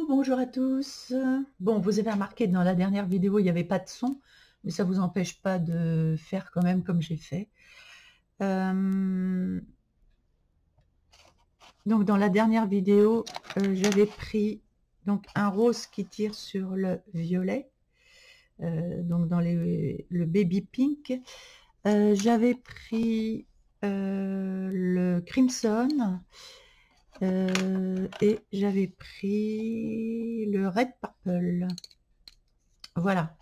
Bonjour à tous. Bon, vous avez remarqué dans la dernière vidéo, il n'y avait pas de son, mais ça ne vous empêche pas de faire quand même comme j'ai fait. Donc dans la dernière vidéo, j'avais pris donc un rose qui tire sur le violet, donc dans le baby pink. J'avais pris le crimson. Et j'avais pris le red purple. Voilà.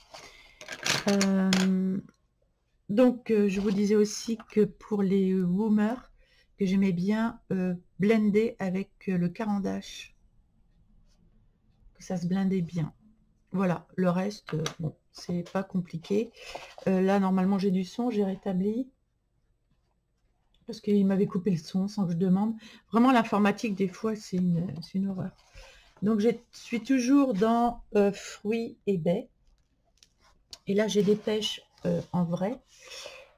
Donc je vous disais aussi que pour les woomers, que j'aimais bien blender avec le caran d'ache, que ça se blendait bien. Voilà, le reste, bon, c'est pas compliqué. Là, normalement, j'ai du son, j'ai rétabli. Parce qu'il m'avait coupé le son sans que je demande. Vraiment, l'informatique, des fois, c'est une horreur. Donc, je suis toujours dans fruits et baies. Et là, j'ai des pêches en vrai.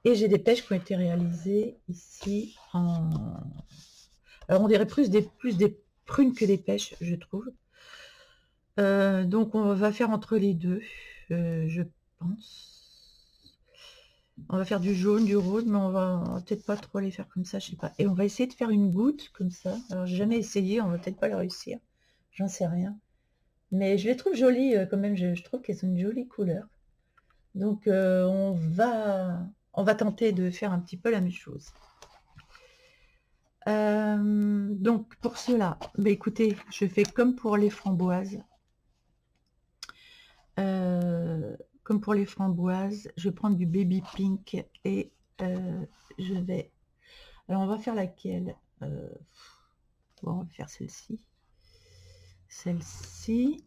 Et j'ai des pêches qui ont été réalisées ici en... Alors, on dirait plus des prunes que des pêches, je trouve. Donc, on va faire entre les deux, je pense. On va faire du jaune, du rose, mais on va peut-être pas trop les faire comme ça, je sais pas. Et on va essayer de faire une goutte comme ça. Alors, j'ai jamais essayé, on va peut-être pas le réussir. J'en sais rien. Mais je les trouve jolies quand même, je trouve qu'elles ont une jolie couleur. Donc, on va tenter de faire un petit peu la même chose. Donc, pour cela, bah, écoutez, je fais comme pour les framboises. Comme pour les framboises, je vais prendre du baby pink et je vais... Alors, on va faire laquelle? Bon, on va faire celle-ci. Celle-ci.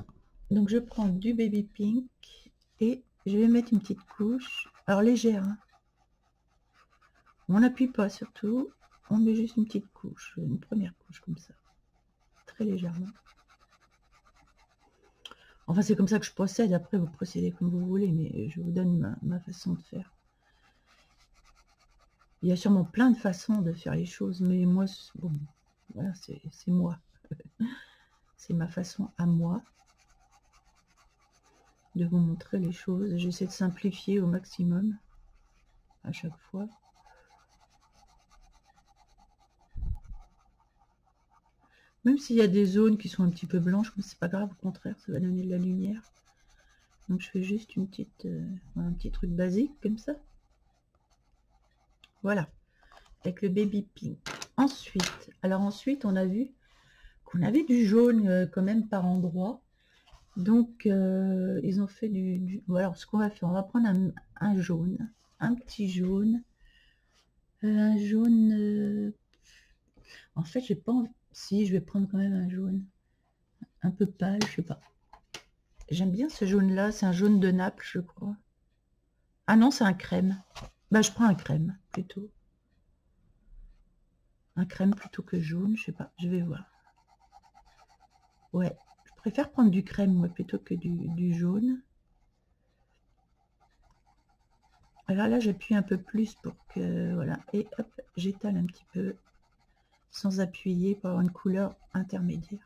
Donc, je prends du baby pink et je vais mettre une petite couche. Alors, légère. Hein. On n'appuie pas surtout. On met juste une petite couche. Une première couche comme ça. Très légèrement. Enfin, c'est comme ça que je procède. Après, vous procédez comme vous voulez. Mais je vous donne ma façon de faire. Il y a sûrement plein de façons de faire les choses. Mais moi, bon, voilà, c'est moi. C'est ma façon à moi de vous montrer les choses. J'essaie de simplifier au maximum à chaque fois. Même s'il y a des zones qui sont un petit peu blanches, mais c'est pas grave, au contraire, ça va donner de la lumière. Donc je fais juste une petite, un petit truc basique comme ça. Voilà, avec le baby pink. Ensuite, alors ensuite on a vu qu'on avait du jaune quand même par endroit. Donc ils ont fait du... Alors ce qu'on va faire, on va prendre un jaune, un petit jaune. Un jaune... En fait, j'ai pas envie... Si, je vais prendre quand même un jaune. Un peu pâle, je sais pas. J'aime bien ce jaune-là. C'est un jaune de Naples, je crois. Ah non, c'est un crème. Bah, je prends un crème, plutôt. Un crème plutôt que jaune, je sais pas. Je vais voir. Ouais, je préfère prendre du crème, moi, plutôt que du jaune. Alors là, j'appuie un peu plus pour que... Voilà. Et hop, j'étale un petit peu. Sans appuyer pour avoir une couleur intermédiaire.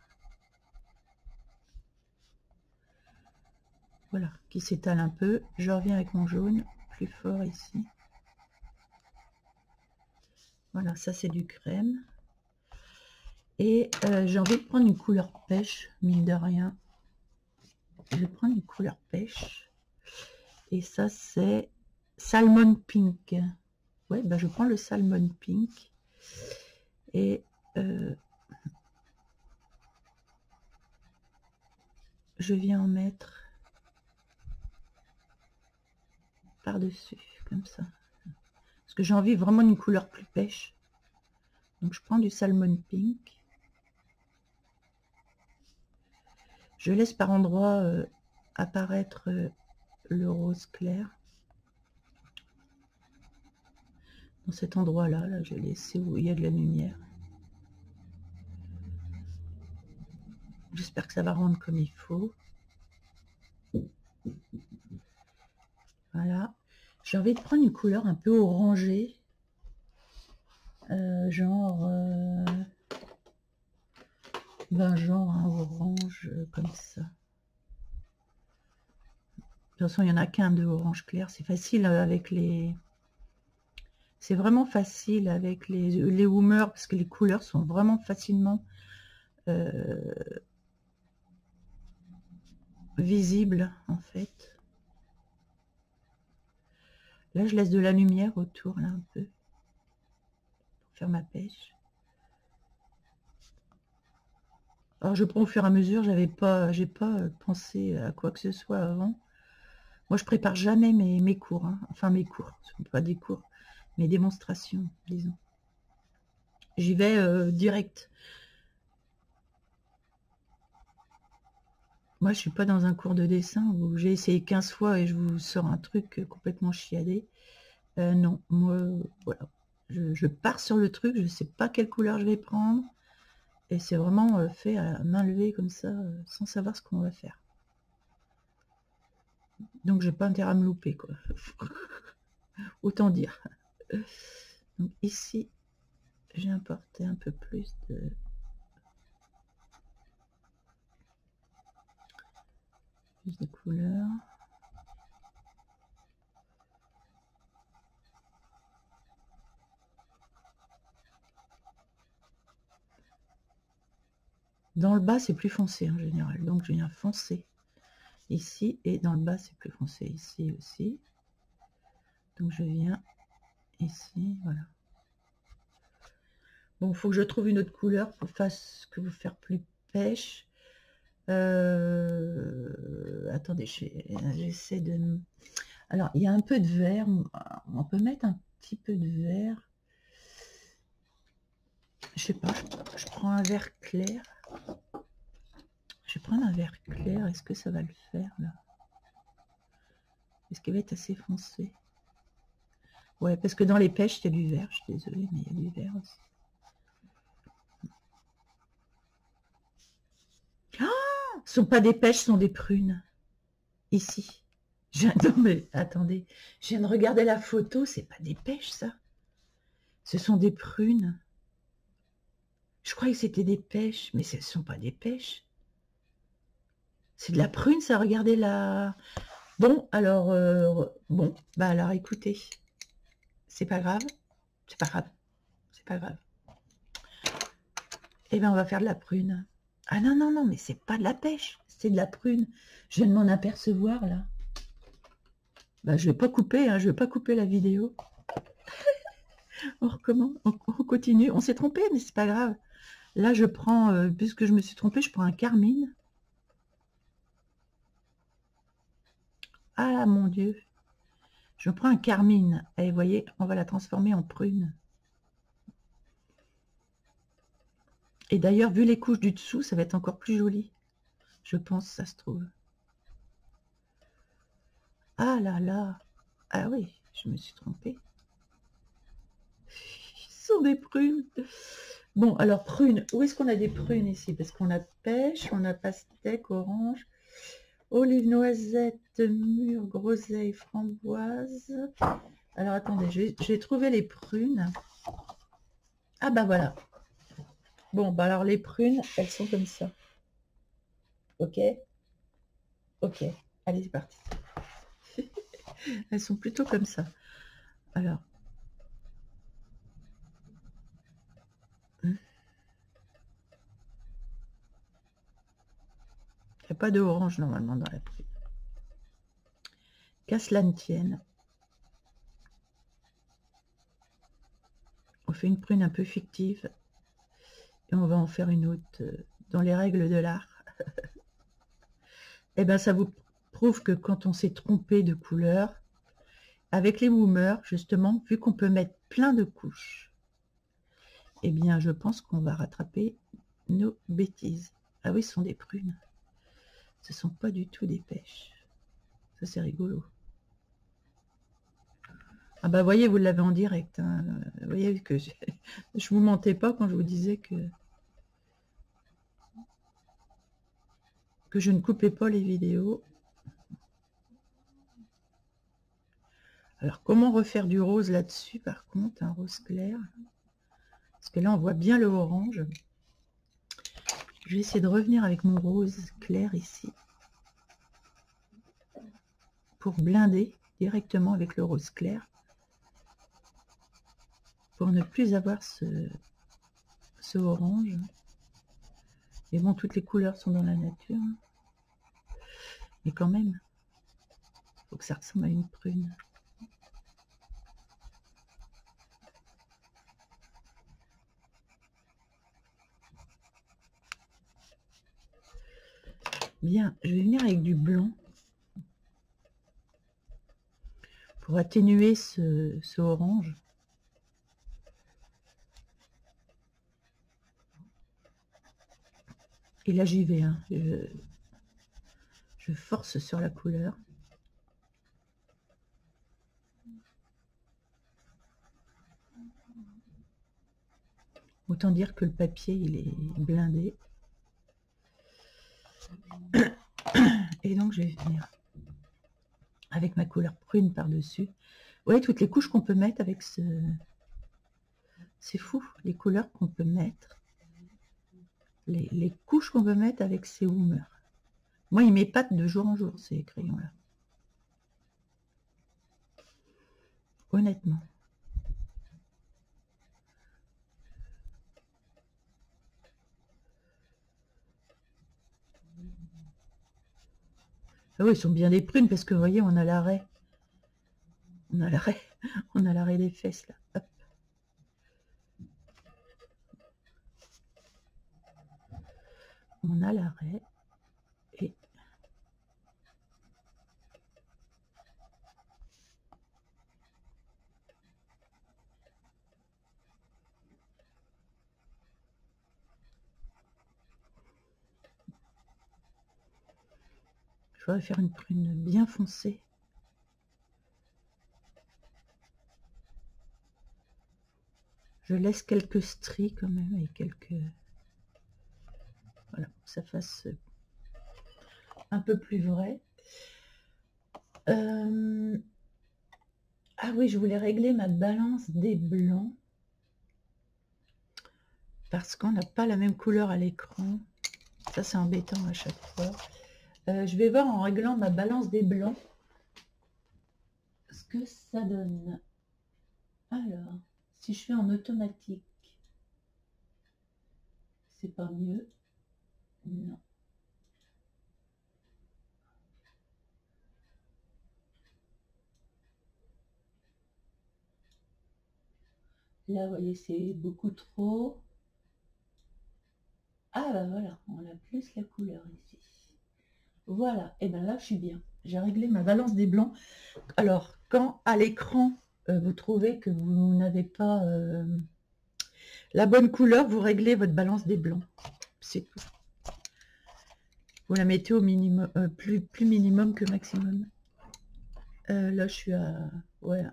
Voilà, qui s'étale un peu. Je reviens avec mon jaune, plus fort ici. Voilà, ça c'est du crème. Et j'ai envie de prendre une couleur pêche, mine de rien. Je vais prendre une couleur pêche. Et ça c'est salmon pink. Ouais, bah je prends le salmon pink. Et je viens en mettre par-dessus, comme ça. Parce que j'ai envie vraiment d'une couleur plus pêche. Donc je prends du salmon pink. Je laisse par endroits apparaître le rose clair. Dans cet endroit-là, là, je laisse où il y a de la lumière. J'espère que ça va rendre comme il faut. Voilà. J'ai envie de prendre une couleur un peu orangée. Genre... Ben, genre un orange comme ça. De toute façon, il n'y en a qu'un de orange clair. C'est facile avec les... C'est vraiment facile avec les Woomer parce que les couleurs sont vraiment facilement visibles en fait. Là, je laisse de la lumière autour, là, un peu, pour faire ma pêche. Alors, je prends au fur et à mesure, j'ai pas pensé à quoi que ce soit avant. Moi, je prépare jamais mes cours, hein. Enfin mes cours, ce ne sont pas des cours, mes démonstrations, disons. J'y vais direct. Moi, je suis pas dans un cours de dessin où j'ai essayé 15 fois et je vous sors un truc complètement chiadé. Non, moi, voilà. Je pars sur le truc, je ne sais pas quelle couleur je vais prendre. Et c'est vraiment fait à main levée comme ça, sans savoir ce qu'on va faire. Donc j'ai pas intérêt à me louper, quoi. Autant dire. Donc ici, j'ai importé un peu plus de... couleurs. Dans le bas, c'est plus foncé en général. Donc je viens foncer ici. Et dans le bas, c'est plus foncé ici aussi. Donc je viens ici, voilà. Bon, il faut que je trouve une autre couleur pour vous faire plus pêche. Attendez, j'essaie de... Alors, il y a un peu de vert. On peut mettre un petit peu de vert. Je sais pas, je prends un vert clair. Je vais prendre un vert clair. Est-ce que ça va le faire, là? Est-ce qu'il va être assez foncé? Ouais, parce que dans les pêches, il y a du vert. Je suis désolée, mais il y a du vert aussi. Ah, ce ne sont pas des pêches, ce sont des prunes. Ici. Non, mais attendez. Je viens de regarder la photo. C'est pas des pêches, ça. Ce sont des prunes. Je croyais que c'était des pêches, mais ce ne sont pas des pêches. C'est de la prune, ça. Regardez la... Bon, alors... bon, bah alors, écoutez. C'est pas grave. C'est pas grave. C'est pas grave. Eh bien, on va faire de la prune. Ah non, non, non, mais c'est pas de la pêche. C'est de la prune. Je viens de m'en apercevoir, là. Bah, je vais pas couper, hein, je vais pas couper la vidéo. On recommence, on continue. On s'est trompé, mais c'est pas grave. Là, je prends, puisque je me suis trompée, je prends un carmine. Ah, mon Dieu. Je prends un carmine. Et vous voyez, on va la transformer en prune. Et d'ailleurs, vu les couches du dessous, ça va être encore plus joli. Je pense, ça se trouve. Ah là là. Ah oui, je me suis trompée. Ce sont des prunes. Bon, alors prunes. Où est-ce qu'on a des prunes ici? Parce qu'on a pêche, on a pastèque, orange, olive, noisette, mûre, groseille, framboise. Alors attendez, je vais trouver les prunes. Ah bah voilà. Bon, bah alors les prunes, elles sont comme ça. Ok? Ok. Allez, c'est parti. Elles sont plutôt comme ça. Alors. Il n'y a pas de orange normalement dans la prune. Qu'à cela ne tienne. On fait une prune un peu fictive. Et on va en faire une autre dans les règles de l'art. Et bien ça vous prouve que quand on s'est trompé de couleur, avec les Woomer, justement, vu qu'on peut mettre plein de couches, eh bien je pense qu'on va rattraper nos bêtises. Ah oui, ce sont des prunes. Ce ne sont pas du tout des pêches. Ça c'est rigolo. Ah bah voyez, vous l'avez en direct. Hein. Vous voyez que je vous mentais pas quand je vous disais que je ne coupais pas les vidéos. Alors, comment refaire du rose là-dessus, par contre, un rose clair? Parce que là, on voit bien le orange. Je vais essayer de revenir avec mon rose clair ici. Pour blinder directement avec le rose clair. Pour ne plus avoir ce orange. Et bon, toutes les couleurs sont dans la nature. Mais quand même, il faut que ça ressemble à une prune. Bien, je vais venir avec du blanc. Pour atténuer ce orange. Et là j'y vais, hein. Je force sur la couleur. Autant dire que le papier il est blindé. Et donc je vais venir avec ma couleur prune par-dessus. Vous voyez toutes les couches qu'on peut mettre avec ce... C'est fou, les couleurs qu'on peut mettre. Les couches qu'on peut mettre avec ces Woomer. Moi, ils m'épatent de jour en jour, ces crayons-là. Honnêtement. Ah oui, ils sont bien des prunes parce que vous voyez, on a l'arrêt. On a l'arrêt. On a l'arrêt des fesses là. Hop. On a l'arrêt. Et je voudrais faire une prune bien foncée. Je laisse quelques stries quand même et quelques... Voilà, pour que ça fasse un peu plus vrai. Ah oui, je voulais régler ma balance des blancs. Parce qu'on n'a pas la même couleur à l'écran. Ça, c'est embêtant à chaque fois. Je vais voir en réglant ma balance des blancs ce que ça donne. Alors, si je fais en automatique, c'est pas mieux. Non. Là, vous voyez, c'est beaucoup trop. Ah, bah voilà, on a plus la couleur ici. Voilà, et bien là, je suis bien. J'ai réglé ma balance des blancs. Alors, quand à l'écran, vous trouvez que vous n'avez pas la bonne couleur, vous réglez votre balance des blancs. C'est tout. Vous la mettez au minimum, plus minimum que maximum. Là, je suis à... Ouais.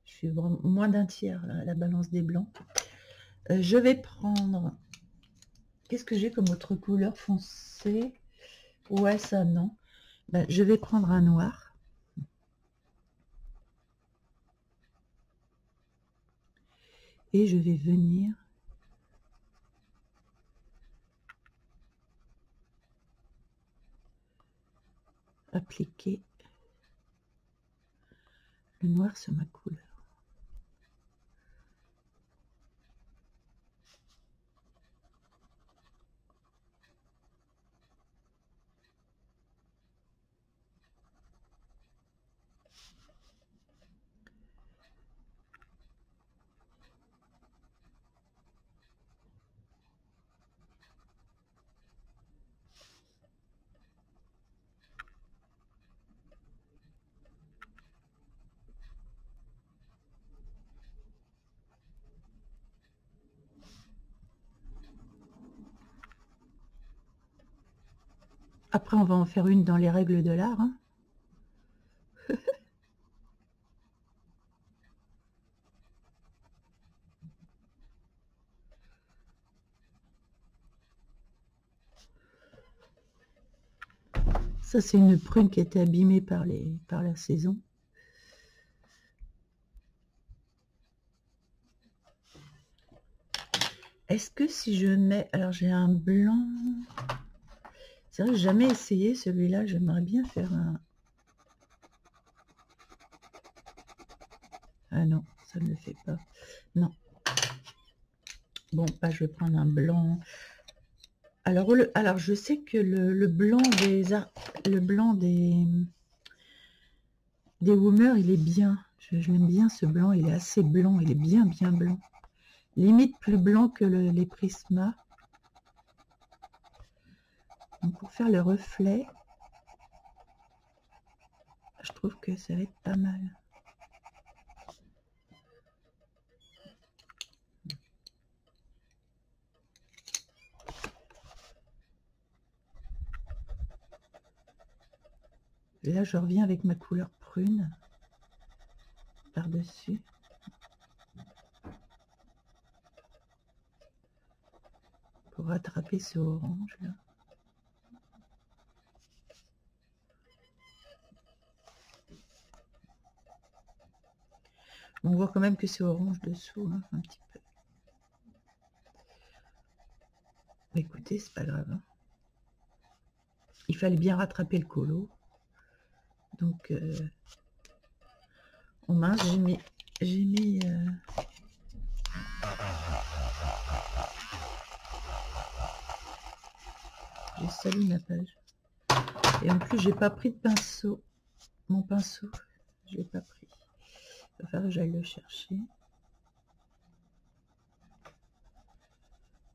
Je suis vraiment moins d'un tiers, là, la balance des blancs. Je vais prendre... Qu'est-ce que j'ai comme autre couleur foncée? Ouais, ça, non. Ben, je vais prendre un noir. Et je vais venir appliquer le noir sur ma couleur. Après, on va en faire une dans les règles de l'art. Hein. Ça, c'est une prune qui a été abîmée par la saison. Est-ce que si je mets... Alors j'ai un blanc... C'est vrai que j'ai jamais essayé celui-là. J'aimerais bien faire un... Ah non, ça ne le fait pas. Non. Bon, bah, je vais prendre un blanc. Alors je sais que le blanc des Woomer, il est bien. Je l'aime bien ce blanc, il est assez blanc, il est bien blanc. Limite plus blanc que les Prisma. Donc pour faire le reflet, je trouve que ça va être pas mal. Et là, je reviens avec ma couleur prune par-dessus. Pour rattraper ce orange là. On voit quand même que c'est orange dessous, hein, un petit peu. Écoutez, c'est pas grave. Hein. Il fallait bien rattraper le colo. Donc, en main, j'ai mis j'ai sali ma page. Et en plus, j'ai pas pris de pinceau. Mon pinceau, je l'ai pas pris. Il va falloir que j'aille le chercher.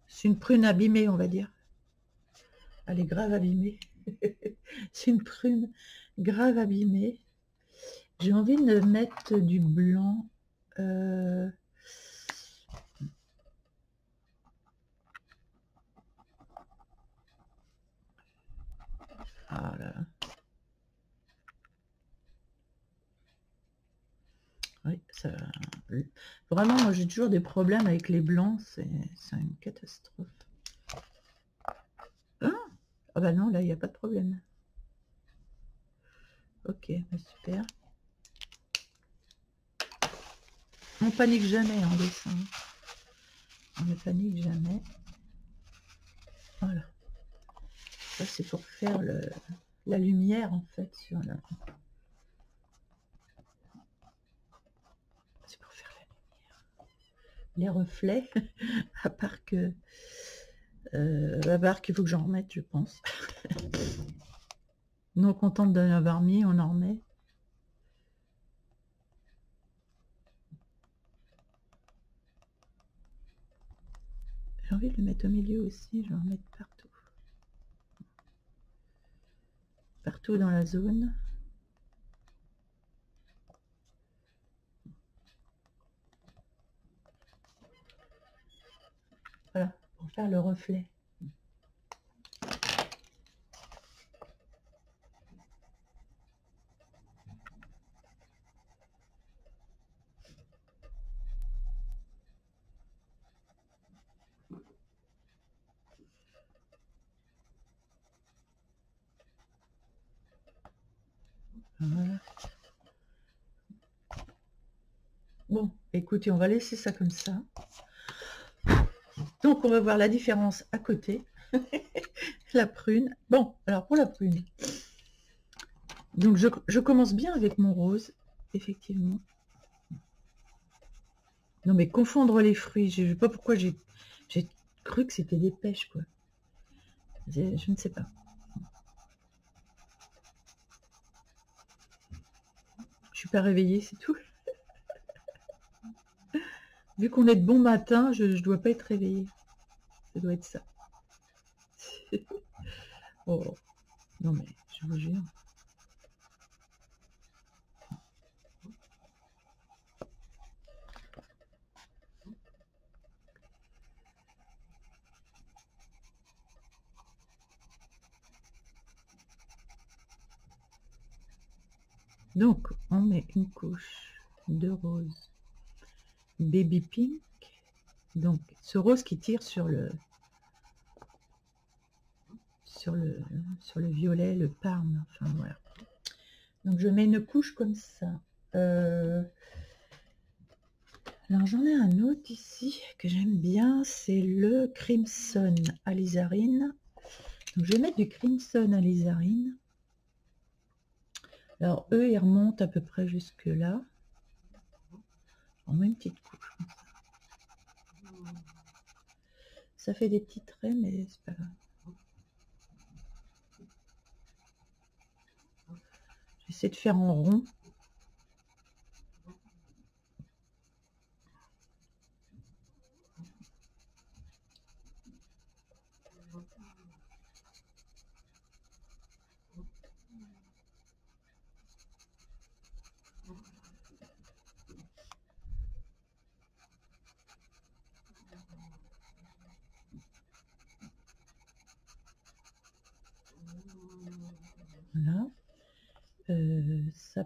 C'est une prune abîmée, on va dire. Elle est grave abîmée. C'est une prune grave abîmée. J'ai envie de mettre du blanc. Ah là là. Oui, ça... Vraiment, moi j'ai toujours des problèmes avec les blancs, c'est une catastrophe. Ah bah non, là il n'y a pas de problème. Ok, bah super. On panique jamais en dessin. On ne panique jamais. Voilà. Ça c'est pour faire la lumière en fait sur la... C'est pour faire la lumière. Les reflets, à part que... qu'il faut que j'en remette, je pense. Non contente de l'avoir mis, on en remet. J'ai envie de le mettre au milieu aussi, je vais en mettre partout. Partout dans la zone. Voilà, pour faire le reflet. Voilà. Bon, écoutez, on va laisser ça comme ça. Donc, on va voir la différence à côté. La prune. Bon, alors pour la prune. Donc, je commence bien avec mon rose, effectivement. Non, mais confondre les fruits, je ne sais pas pourquoi j'ai cru que c'était des pêches, quoi. Je ne sais pas. Je suis pas réveillée, c'est tout. Vu qu'on est de bon matin, je ne dois pas être réveillée. Ça doit être ça. Oh, non mais, je vous jure. Donc, on met une couche de rose baby pink. Donc, ce rose qui tire sur le violet, le parme. Enfin, voilà. Donc, je mets une couche comme ça. Alors j'en ai un autre ici que j'aime bien, c'est le Crimson Alizarine. Donc je vais mettre du Crimson Alizarine. Alors eux ils remontent à peu près jusque là. On met une petite couche comme ça. Ça fait des petits traits mais c'est pas grave. J'essaie de faire en rond. Voilà. Ça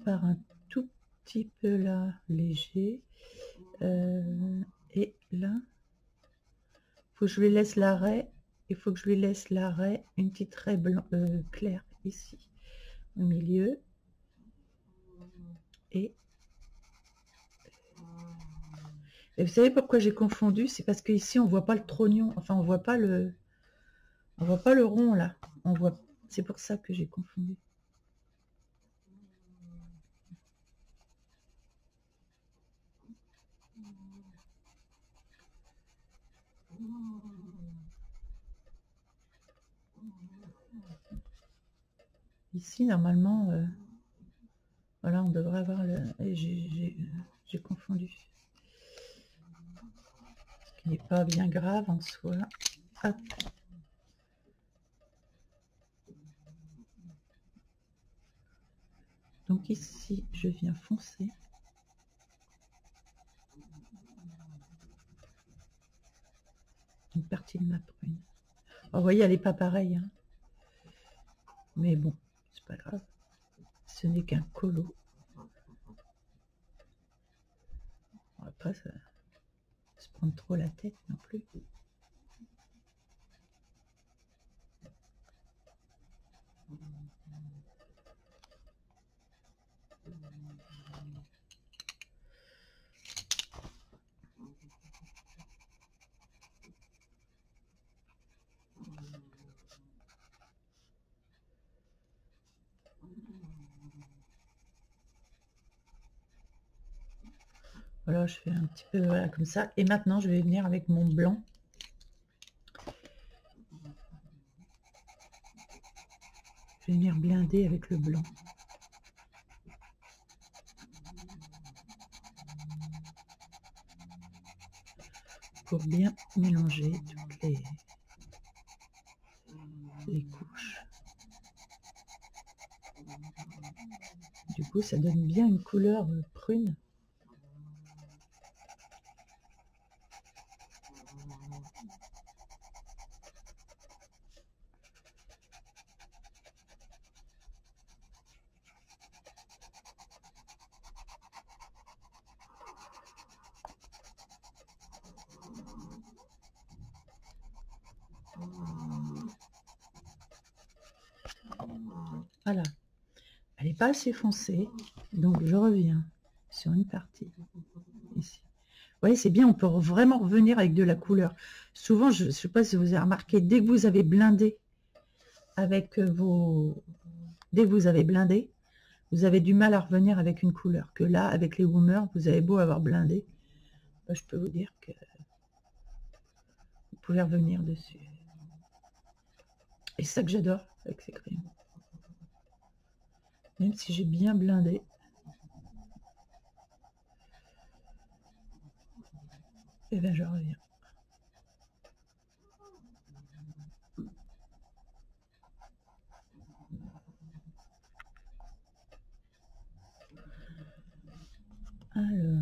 part un tout petit peu là, léger. Et là, faut que je lui laisse l'arrêt. Il faut que je lui laisse l'arrêt, une petite raie blanc, claire ici, au milieu. Et vous savez pourquoi j'ai confondu? C'est parce qu'ici, on voit pas le trognon. Enfin, on voit pas le rond là. On voit. C'est pour ça que j'ai confondu. Ici, normalement, voilà, on devrait avoir le... J'ai confondu. Ce qui n'est pas bien grave en soi. Hop. Donc ici, je viens foncer. Une partie de ma prune. Oh, vous voyez, elle n'est pas pareille. Hein. Mais bon, c'est pas grave. Ce n'est qu'un colo. On va pas se prendre trop la tête non plus. Voilà, je fais un petit peu voilà, comme ça. Et maintenant, je vais venir avec mon blanc. Je vais venir blinder avec le blanc. Pour bien mélanger toutes les couches. Du coup, ça donne bien une couleur prune. Voilà, elle n'est pas assez foncée, donc je reviens sur une partie ici. Vous voyez, c'est bien, on peut vraiment revenir avec de la couleur. Souvent, je ne sais pas si vous avez remarqué, dès que vous avez blindé avec vos... Dès que vous avez blindé, vous avez du mal à revenir avec une couleur. Que là, avec les Woomers, vous avez beau avoir blindé, je peux vous dire que vous pouvez revenir dessus. Et c'est ça que j'adore avec ces crayons. Même si j'ai bien blindé. Et bien je reviens. Alors...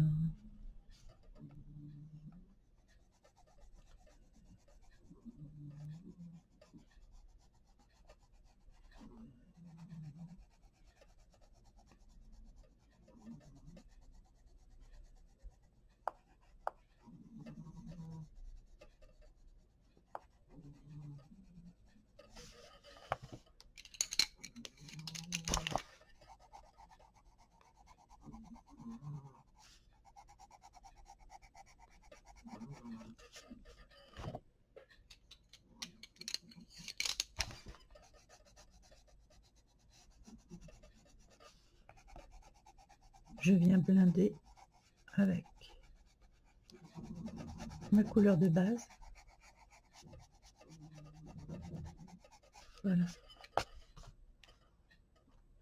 je viens blinder avec ma couleur de base. Voilà.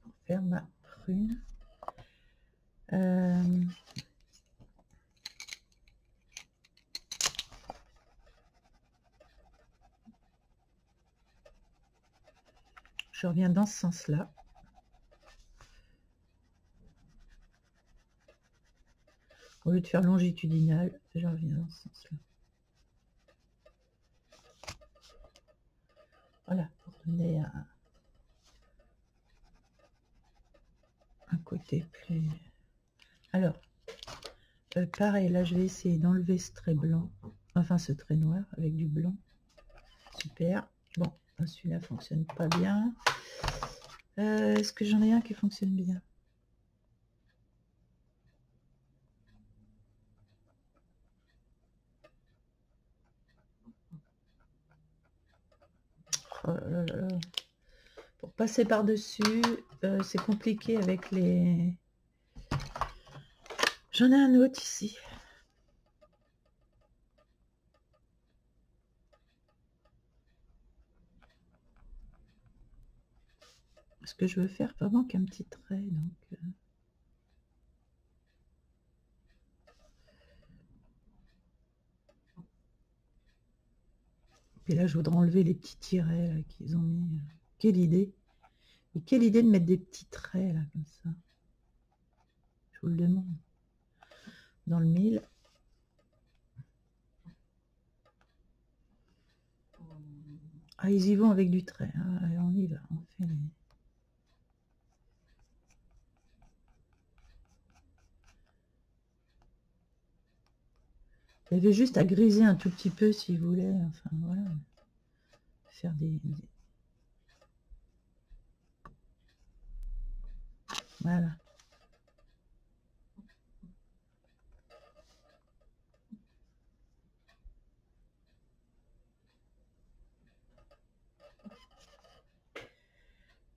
Pour faire ma prune. Je reviens dans ce sens-là. Au lieu de faire longitudinal, je reviens dans ce sens-là. Voilà, pour donner un côté plus... Alors, pareil, là je vais essayer d'enlever ce trait blanc, enfin ce trait noir avec du blanc. Super. Bon, celui-là fonctionne pas bien. Est-ce que j'en ai un qui fonctionne bien? Oh là là là. Pour passer par-dessus, c'est compliqué avec les... J'en ai un autre ici. Ce que je veux faire vraiment qu'un petit trait, donc... Et là, je voudrais enlever les petits tirets qu'ils ont mis. Quelle idée! Et quelle idée de mettre des petits traits là, comme ça. Je vous le demande. Dans le mille. Ah, ils y vont avec du trait. Hein. Allez, on y va. On fait les... Il y avait juste à griser un tout petit peu si vous voulez. Enfin, voilà. Faire des... Voilà.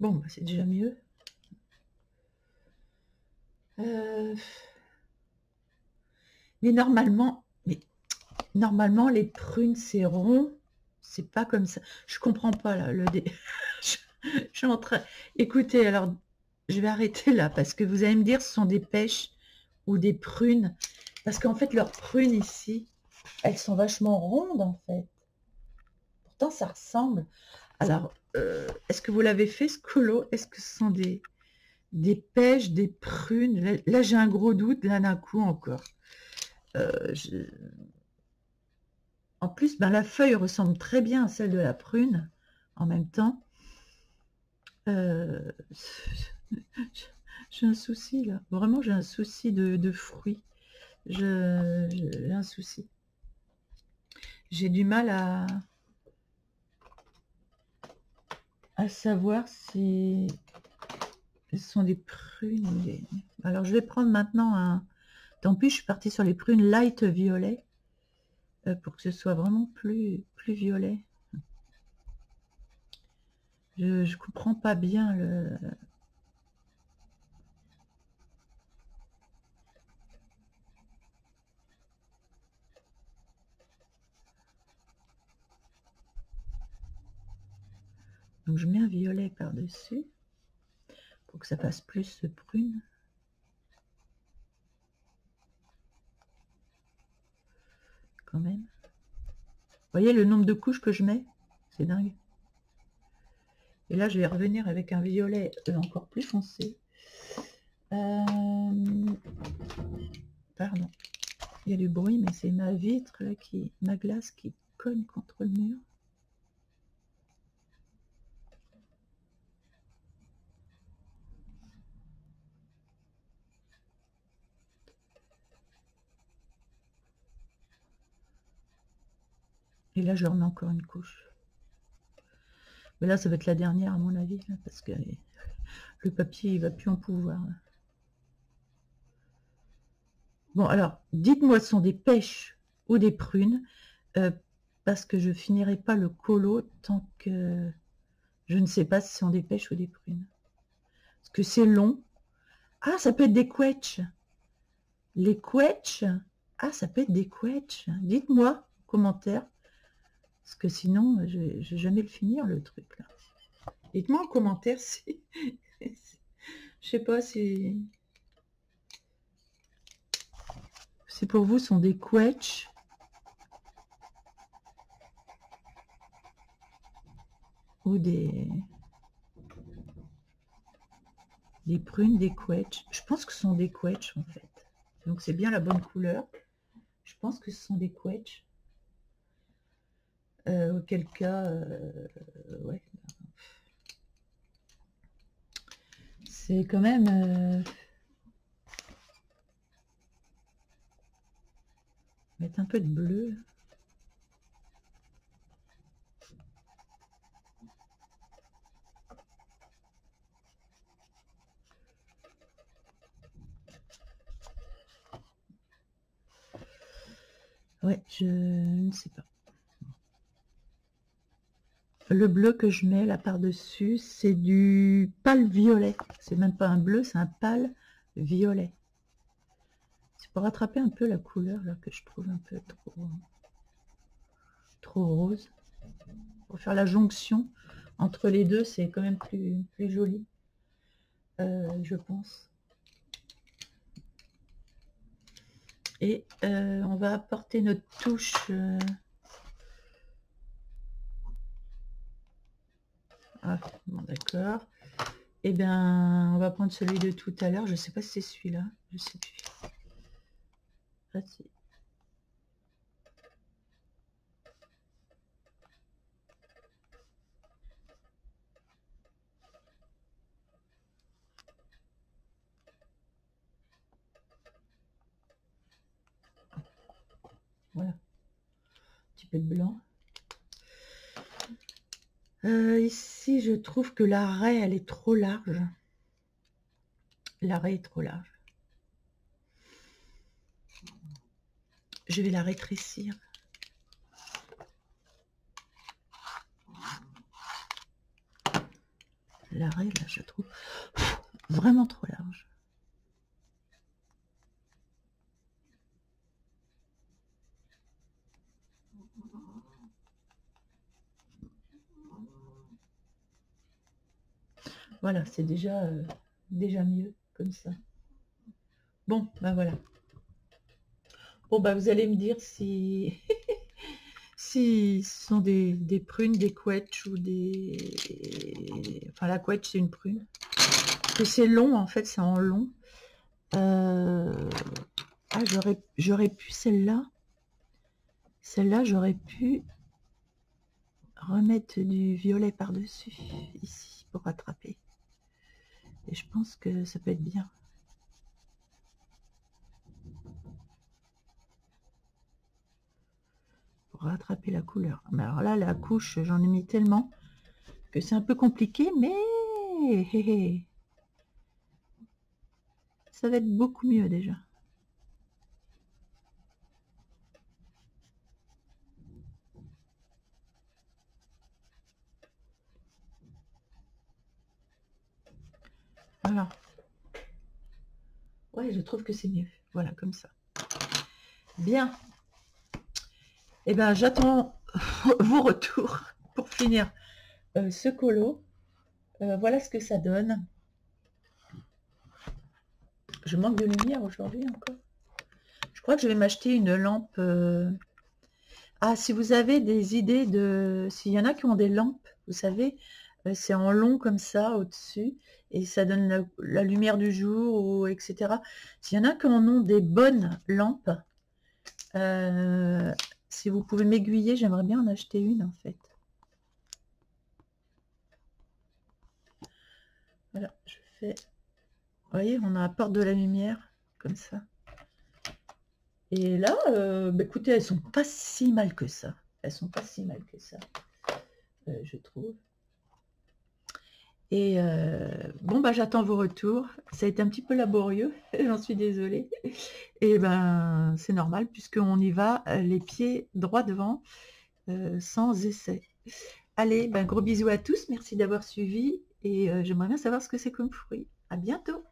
Bon, bah, c'est déjà mieux. Mais normalement, les prunes, c'est rond. C'est pas comme ça. Je comprends pas là. Je suis en train... Écoutez, alors, je vais arrêter là parce que vous allez me dire ce sont des pêches ou des prunes. Parce qu'en fait, leurs prunes ici, elles sont vachement rondes en fait. Pourtant, ça ressemble. Alors, est-ce que vous l'avez fait ce colo? Est-ce que ce sont des pêches, des prunes? Là, j'ai un gros doute, là d'un coup encore. En plus, ben, la feuille ressemble très bien à celle de la prune en même temps. J'ai un souci là. Vraiment, j'ai un souci de fruits. J'ai un souci. J'ai du mal à savoir si ce sont des prunes ou des... Alors, je vais prendre maintenant un... Tant pis, je suis partie sur les prunes light violet pour que ce soit vraiment plus violet. Je comprends pas bien le... Donc je mets un violet par-dessus pour que ça fasse plus prune. Quand même. Vous voyez le nombre de couches que je mets? C'est dingue. Et là, je vais revenir avec un violet encore plus foncé. Pardon. Il y a du bruit, mais c'est ma vitre, là, ma glace qui cogne contre le mur. Et là, je remets encore une couche. Mais là, ça va être la dernière, à mon avis, là, parce que le papier, il va plus en pouvoir. Là. Bon, alors, dites-moi, ce sont des pêches ou des prunes, parce que je finirai pas le colo tant que je ne sais pas si ce sont des pêches ou des prunes. Parce que c'est long. Ah, ça peut être des quetchs. Les quetchs. Ah, ça peut être des quetchs. Dites-moi en commentaire. Parce que sinon, je vais jamais le finir, le truc, là. Dites-moi en commentaire si... Je sais pas si... Si pour vous sont des quetchs. Ou des prunes, des quetchs. Je pense que ce sont des quetchs, en fait. Donc, c'est bien la bonne couleur. Je pense que ce sont des quetchs. Auquel cas, ouais. C'est quand même... mettre un peu de bleu. Ouais, je ne sais pas. Le bleu que je mets là par-dessus, c'est du pâle violet. C'est même pas un bleu, c'est un pâle violet. C'est pour rattraper un peu la couleur là que je trouve un peu trop rose. Pour faire la jonction entre les deux, c'est quand même plus joli, je pense. Et on va apporter notre touche. Ah, bon, d'accord. Eh bien, on va prendre celui de tout à l'heure. Je sais pas si c'est celui-là. Je sais plus. Ah, si. Voilà. Un petit peu de blanc. Ici, je trouve que la raie, elle est trop large. La raie est trop large. Je vais la rétrécir. La raie, là, je trouve vraiment trop large. Voilà, c'est déjà mieux comme ça. Bon, ben voilà. Bon, ben vous allez me dire si si ce sont des prunes, des quetchs ou des... Enfin, la quetch, c'est une prune. Que c'est long, en fait, c'est en long. Ah, j'aurais pu celle-là. Celle-là, j'aurais pu remettre du violet par-dessus, ici, pour rattraper. Et je pense que ça peut être bien. Pour rattraper la couleur. Mais alors là, la couche, j'en ai mis tellement que c'est un peu compliqué, mais ça va être beaucoup mieux déjà. Voilà. Ouais, je trouve que c'est mieux. Voilà, comme ça. Bien. Eh bien, j'attends vos retours pour finir ce colo. Voilà ce que ça donne. Je manque de lumière aujourd'hui encore. Je crois que je vais m'acheter une lampe. Ah, si vous avez des idées de... S'il y en a qui ont des lampes, vous savez, c'est en long comme ça au-dessus et ça donne la lumière du jour, ou etc. S'il y en a qui en ont des bonnes lampes, si vous pouvez m'aiguiller, j'aimerais bien en acheter une en fait. Voilà, je fais... Vous voyez, on apporte de la lumière comme ça. Et là, bah, écoutez, elles sont pas si mal que ça. Elles sont pas si mal que ça, je trouve. Et bon, bah, j'attends vos retours. Ça a été un petit peu laborieux, j'en suis désolée. Et ben, c'est normal, puisqu'on y va les pieds droits devant, sans essai. Allez, ben, gros bisous à tous. Merci d'avoir suivi. Et j'aimerais bien savoir ce que c'est comme fruit. À bientôt.